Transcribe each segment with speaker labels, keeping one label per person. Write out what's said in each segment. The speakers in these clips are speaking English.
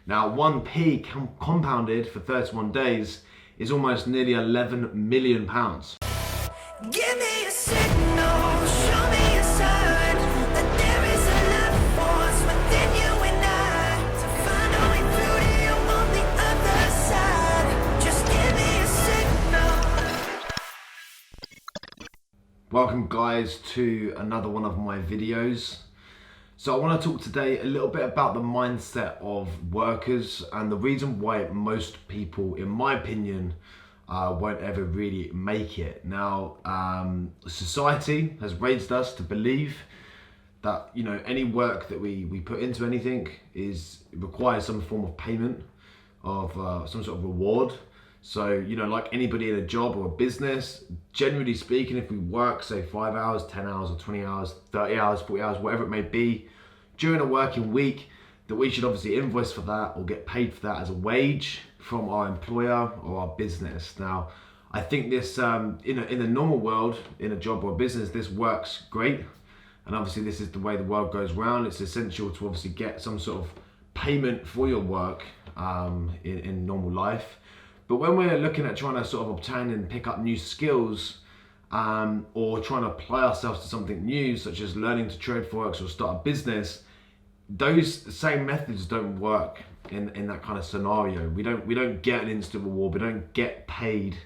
Speaker 1: Now 1p compounded for 31 days is almost nearly £11 million.
Speaker 2: Give me a signal, show me a sign that there is enough force within you and I to find a way through to you on the other side. Just give me a signal.
Speaker 1: Welcome guys to another one of my videos. So I want to talk today a little bit about the mindset of workers and the reason why most people, in my opinion, won't ever really make it. Now, society has raised us to believe that any work that we put into anything requires some form of payment, of some sort of reward. So like anybody in a job or a business, generally speaking, if we work say 5 hours, 10 hours or 20 hours, 30 hours, 40 hours, whatever it may be during a working week, that we should obviously invoice for that or get paid for that as a wage from our employer or our business. Now, I think this, in a normal world, in a job or a business, this works great. And obviously this is the way the world goes round. It's essential to obviously get some sort of payment for your work in normal life. But when we're looking at trying to sort of obtain and pick up new skills, or trying to apply ourselves to something new, such as learning to trade Forex or start a business, those same methods don't work in that kind of scenario. We don't get an instant reward. We don't get paid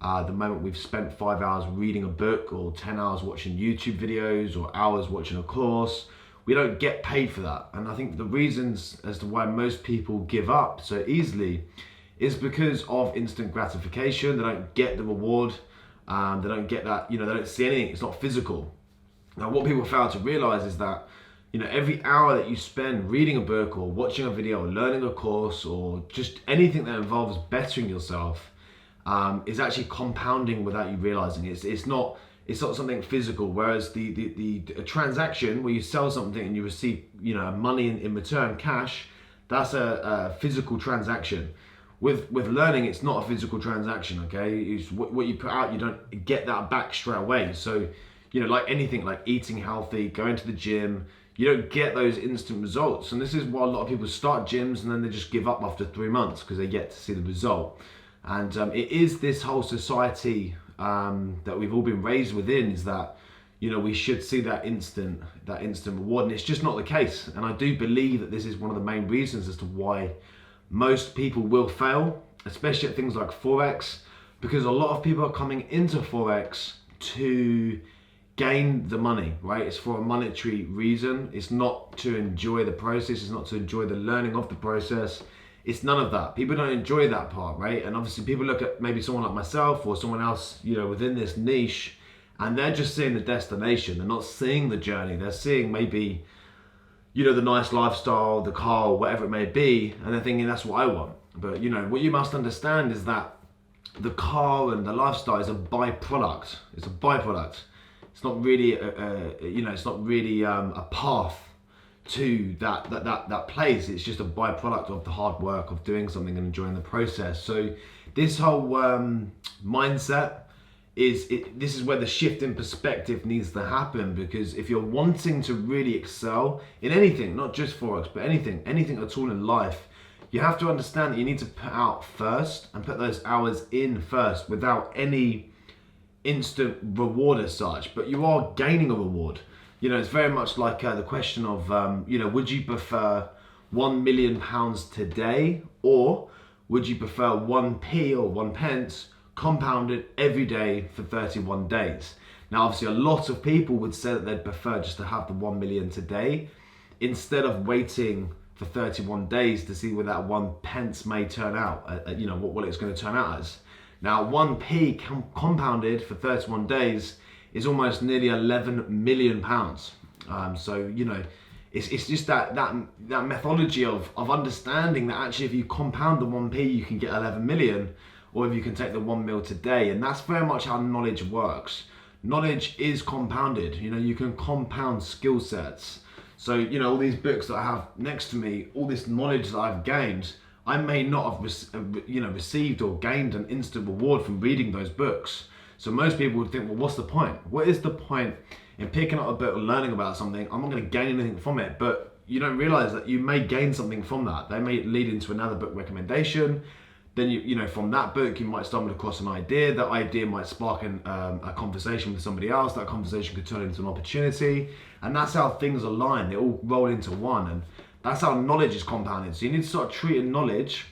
Speaker 1: the moment we've spent 5 hours reading a book or 10 hours watching YouTube videos or hours watching a course. We don't get paid for that. And I think the reasons as to why most people give up so easily is because of instant gratification. They don't get the reward. They don't get that, they don't see anything. It's not physical. Now, what people fail to realize is that every hour that you spend reading a book or watching a video or learning a course or just anything that involves bettering yourself is actually compounding without you realizing it. It's not something physical. Whereas a transaction where you sell something and you receive money in return, cash, that's a physical transaction. With learning, it's not a physical transaction. Okay, it's what you put out, you don't get that back straight away. So like anything, like eating healthy, going to the gym, you don't get those instant results. And this is why a lot of people start gyms and then they just give up after 3 months because they get to see the result. And it is this whole society that we've all been raised within, is that we should see that instant reward, and it's just not the case. And I do believe that this is one of the main reasons as to why most people will fail, especially at things like Forex, because a lot of people are coming into Forex to gain the money, right? It's for a monetary reason. It's not to enjoy the process. It's not to enjoy the learning of the process. It's none of that. People don't enjoy that part, right? And obviously people look at maybe someone like myself or someone else, within this niche, and they're just seeing the destination. They're not seeing the journey. They're seeing maybe, the nice lifestyle, the car, whatever it may be, and they're thinking that's what I want. But what you must understand is that the car and the lifestyle is a byproduct. It's a byproduct. It's not really a path to that place. It's just a byproduct of the hard work of doing something and enjoying the process. So this whole mindset this is where the shift in perspective needs to happen, because if you're wanting to really excel in anything, not just Forex, but anything at all in life, you have to understand that you need to put out first and put those hours in first without any instant reward as such. But you are gaining a reward. It's very much like the question of, would you prefer £1 million today, or would you prefer 1p or 1 pence compounded every day for 31 days? Now, obviously, a lot of people would say that they'd prefer just to have the 1 million today instead of waiting for 31 days to see where that 1 pence may turn out, what it's going to turn out as. Now, 1p compounded for 31 days is almost nearly £11 million. So, it's just that methodology of understanding that actually if you compound the 1p, you can get 11 million, or if you can take the 1 mil today. And that's very much how knowledge works. Knowledge is compounded. You can compound skill sets. So, all these books that I have next to me, all this knowledge that I've gained, I may not have received or gained an instant reward from reading those books. So most people would think, well, what's the point? What is the point in picking up a book and learning about something? I'm not going to gain anything from it. But you don't realize that you may gain something from that. They may lead into another book recommendation. Then you know, from that book, you might stumble across an idea. That idea might spark a conversation with somebody else. That conversation could turn into an opportunity. And that's how things align. They all roll into one. And that's how knowledge is compounded. So you need to start treating knowledge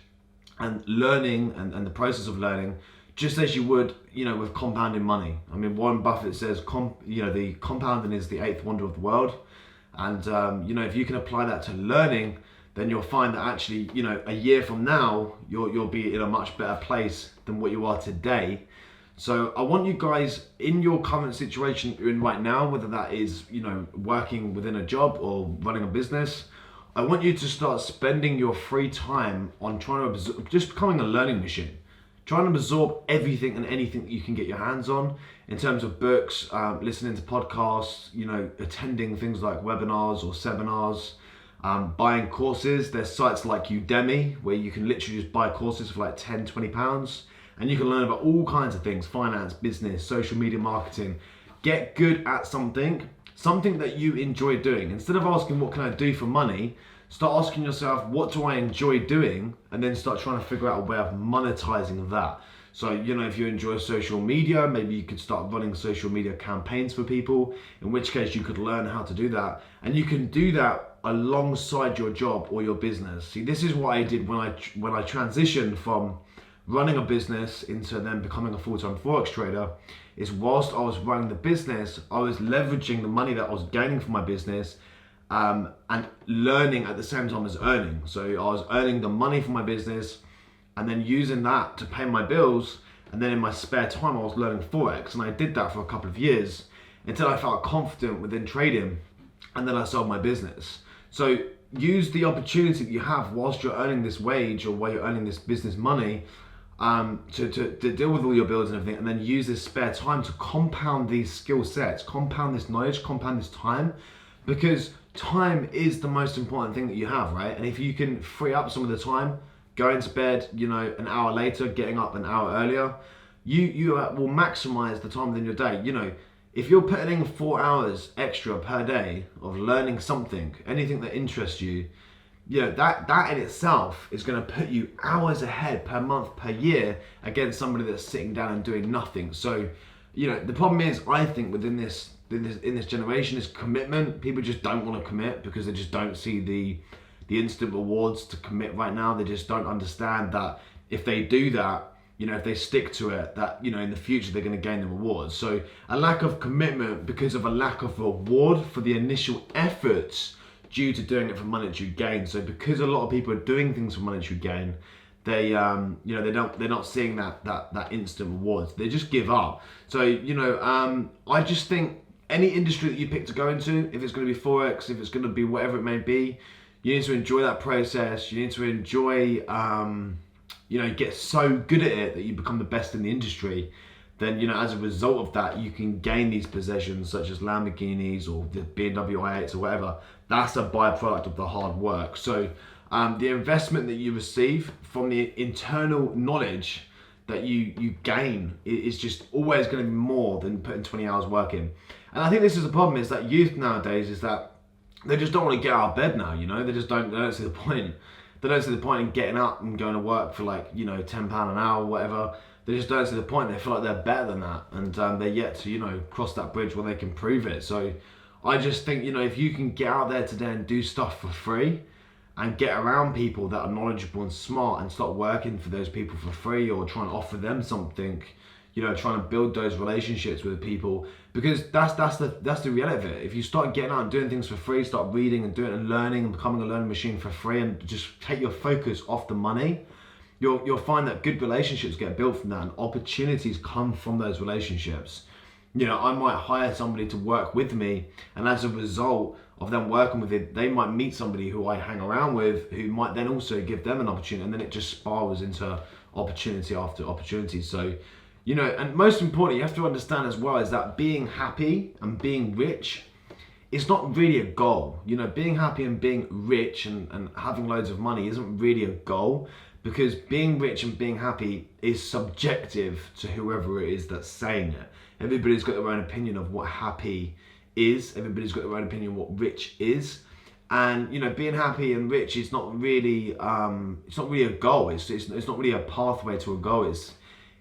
Speaker 1: and learning and the process of learning just as you would, you know, with compounding money. I mean, Warren Buffett says, the compounding is the eighth wonder of the world. And, you know, if you can apply that to learning, then you'll find that actually, you know, a year from now, you'll be in a much better place than what you are today. So I want you guys, in your current situation you're in right now, whether that is, you know, working within a job or running a business, I want you to start spending your free time on trying to just becoming a learning machine. Trying to absorb everything and anything that you can get your hands on in terms of books, listening to podcasts, you know, attending things like webinars or seminars, buying courses. There's sites like Udemy where you can literally just buy courses for like 10, 20 pounds and you can learn about all kinds of things, finance, business, social media marketing. Get good at something that you enjoy doing. Instead of asking what can I do for money, start asking yourself, what do I enjoy doing? And then start trying to figure out a way of monetizing that. So, you know, if you enjoy social media, maybe you could start running social media campaigns for people, in which case you could learn how to do that. And you can do that alongside your job or your business. See, this is what I did when I transitioned from running a business into then becoming a full-time Forex trader, is whilst I was running the business, I was leveraging the money that I was gaining from my business and learning at the same time as earning. So I was earning the money from my business and then using that to pay my bills. And then in my spare time, I was learning Forex. And I did that for a couple of years until I felt confident within trading. And then I sold my business. So use the opportunity that you have whilst you're earning this wage or while you're earning this business money to deal with all your bills and everything, and then use this spare time to compound these skill sets, compound this knowledge, compound this time, because time is the most important thing that you have, right? And if you can free up some of the time, going to bed, you know, an hour later, getting up an hour earlier, you will maximize the time within your day. You know, if you're putting in 4 hours extra per day of learning something, anything that interests you, you know, that in itself is going to put you hours ahead per month, per year against somebody that's sitting down and doing nothing. So, you know, the problem is, I think in this generation is commitment. People just don't want to commit because they just don't see the instant rewards to commit right now. They just don't understand that if they do that, you know, if they stick to it, that, you know, in the future they're going to gain the rewards. So a lack of commitment because of a lack of reward for the initial efforts due to doing it for monetary gain. So because a lot of people are doing things for monetary gain, they you know, they're not seeing that instant rewards. They just give up. So, you know, I just think any industry that you pick to go into, if it's going to be Forex, if it's going to be whatever it may be, you need to enjoy that process. You need to enjoy, you know, get so good at it that you become the best in the industry. Then, you know, as a result of that, you can gain these possessions such as Lamborghinis or the BMW i8s or whatever. That's a byproduct of the hard work. So the investment that you receive from the internal knowledge that you gain is just always going to be more than putting 20 hours work in. And I think this is the problem, is that youth nowadays is that they just don't want to get out of bed now, you know, they don't see the point. They don't see the point in getting up and going to work for, like, you know, £10 an hour or whatever. They just don't see the point. They feel like they're better than that, and they're yet to, you know, cross that bridge where they can prove it. So I just think, you know, if you can get out there today and do stuff for free and get around people that are knowledgeable and smart and start working for those people for free, or trying to offer them something, you know, trying to build those relationships with people, because that's the reality of it. If you start getting out and doing things for free, start reading and doing and learning and becoming a learning machine for free, and just take your focus off the money, you'll find that good relationships get built from that, and opportunities come from those relationships. You know, I might hire somebody to work with me, and as a result of them working with it, they might meet somebody who I hang around with, who might then also give them an opportunity, and then it just spirals into opportunity after opportunity. So, you know, and most importantly, you have to understand as well, is that being happy and being rich is not really a goal. You know, being happy and being rich and having loads of money isn't really a goal, because being rich and being happy is subjective to whoever it is that's saying it. Everybody's got their own opinion of what happy is. Everybody's got their own opinion of what rich is. And being happy and rich is not really a goal. It's not really a pathway to a goal.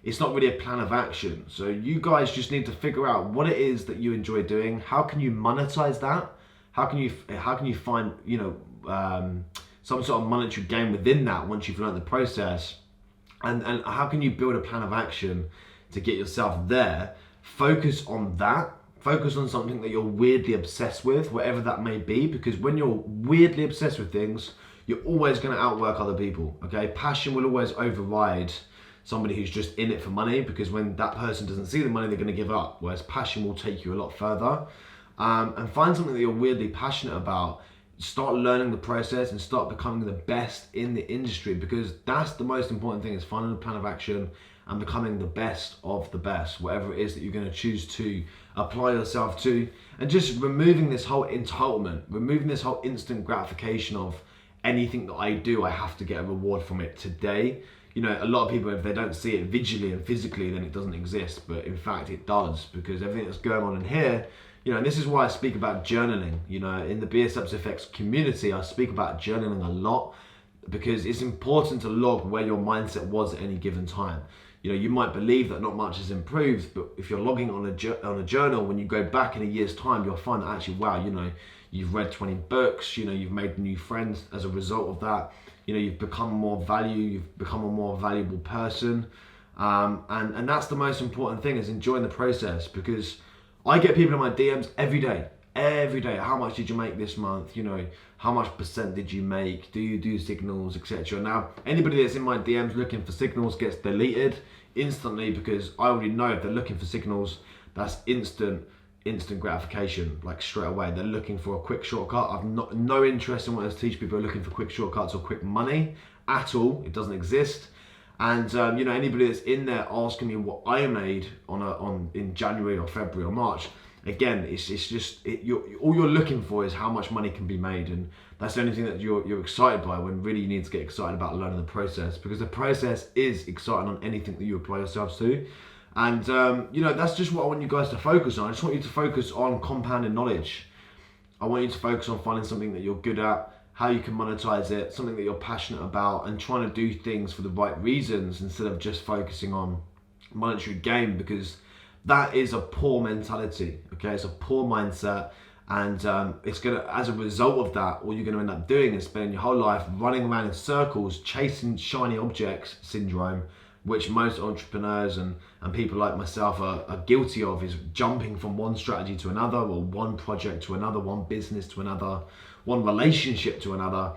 Speaker 1: It's not really a plan of action. So you guys just need to figure out what it is that you enjoy doing. How can you monetize that? How can you find some sort of monetary gain within that once you've learned the process? And how can you build a plan of action to get yourself there? Focus on that. Focus on something that you're weirdly obsessed with, whatever that may be, because when you're weirdly obsessed with things, you're always going to outwork other people, okay? Passion will always override somebody who's just in it for money, because when that person doesn't see the money, they're going to give up, whereas passion will take you a lot further. And find something that you're weirdly passionate about. Start learning the process and start becoming the best in the industry, because that's the most important thing, is finding a plan of action and becoming the best of the best, whatever it is that you're going to choose to apply yourself to, and just removing this whole entitlement, removing this whole instant gratification of anything that I do, I have to get a reward from it today. A lot of people, if they don't see it visually and physically, then it doesn't exist, but in fact it does, because everything that's going on in here, and this is why I speak about journaling. In the BSAPPSFX community, I speak about journaling a lot, because it's important to log where your mindset was at any given time. You might believe that not much has improved, but if you're logging on a journal, when you go back in a year's time, you'll find that actually, wow, you've read 20 books, you've made new friends as a result of that. You've become more you've become a more valuable person. And that's the most important thing, is enjoying the process, because I get people in my DMs every day. How much did you make this month? How much % did you make? Do you do signals, etc.? Now, anybody that's in my DMs looking for signals gets deleted instantly, because I already know if they're looking for signals, that's instant gratification, like straight away. They're looking for a quick shortcut. I've no interest in what I teach people who are looking for quick shortcuts or quick money at all. It doesn't exist. And anybody that's in there asking me what I made in January or February or March, again, it's just all you're looking for is how much money can be made, and that's the only thing that you're excited by, when really you need to get excited about learning the process, because the process is exciting on anything that you apply yourselves to. And that's just what I want you guys to focus on. I just want you to focus on compounding knowledge. I want you to focus on finding something that you're good at, how you can monetize it, something that you're passionate about, and trying to do things for the right reasons instead of just focusing on monetary gain, because that is a poor mentality, okay? It's a poor mindset, and it's gonna, as a result of that, all you're gonna end up doing is spending your whole life running around in circles, chasing shiny objects syndrome, which most entrepreneurs and people like myself are guilty of, is jumping from one strategy to another, or one project to another, one business to another, one relationship to another,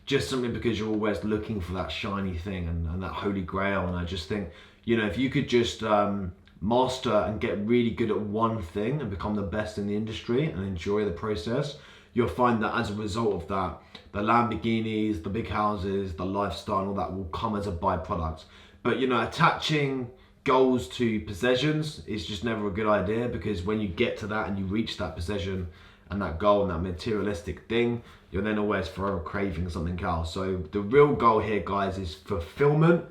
Speaker 1: just simply because you're always looking for that shiny thing and that holy grail. And I just think, if you could just master and get really good at one thing and become the best in the industry and enjoy the process, you'll find that as a result of that, the Lamborghinis, the big houses, the lifestyle, and all that will come as a byproduct. But attaching goals to possessions is just never a good idea, because when you get to that and you reach that possession and that goal and that materialistic thing, you're then always forever craving something else. So the real goal here, guys, is fulfillment.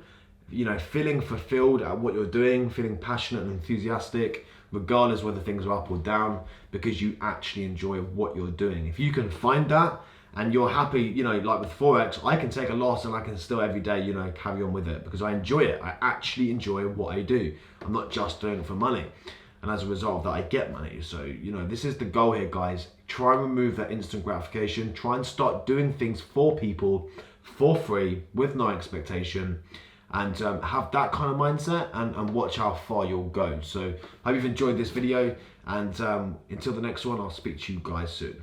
Speaker 1: Feeling fulfilled at what you're doing, feeling passionate and enthusiastic, regardless whether things are up or down, because you actually enjoy what you're doing. If you can find that and you're happy, like with Forex, I can take a loss and I can still every day, carry on with it, because I enjoy it. I actually enjoy what I do. I'm not just doing it for money. And as a result of that, I get money. So, this is the goal here, guys. Try and remove that instant gratification. Try and start doing things for people for free with no expectation, and have that kind of mindset, and watch how far you'll go. So, hope you've enjoyed this video, and until the next one, I'll speak to you guys soon.